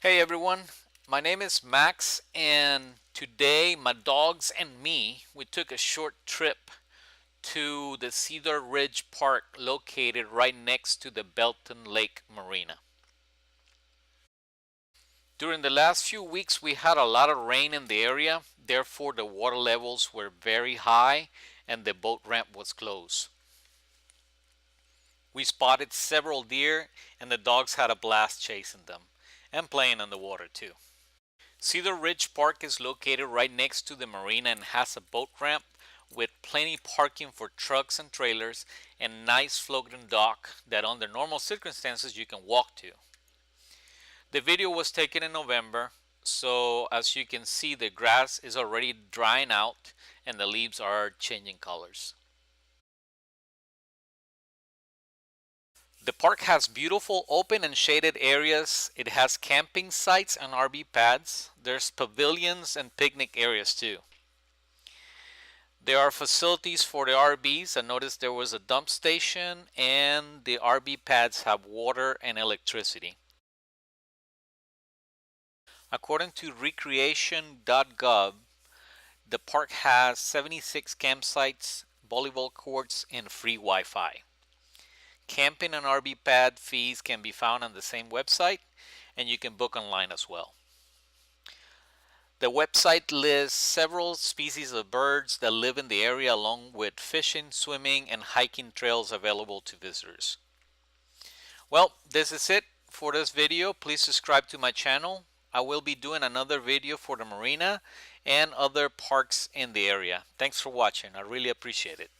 Hey everyone, my name is Max, and today my dogs and me, we took a short trip to the Cedar Ridge Park located right next to the Belton Lake Marina. During the last few weeks we had a lot of rain in the area, therefore the water levels were very high and the boat ramp was closed. We spotted several deer and the dogs had a blast chasing them and playing in the water too. Cedar Ridge Park is located right next to the marina and has a boat ramp with plenty parking for trucks and trailers and nice floating dock that under normal circumstances you can walk to. The video was taken in November, so as you can see the grass is already drying out and the leaves are changing colors. The park has beautiful open and shaded areas. It has camping sites and RV pads. There's pavilions and picnic areas too. There are facilities for the RVs. I noticed there was a dump station and the RV pads have water and electricity. According to recreation.gov, the park has 76 campsites, volleyball courts, and free Wi-Fi. Camping and RV pad fees can be found on the same website, and you can book online as well. The website lists several species of birds that live in the area along with fishing, swimming, and hiking trails available to visitors. Well, this is it for this video. Please subscribe to my channel. I will be doing another video for the marina and other parks in the area. Thanks for watching. I really appreciate it.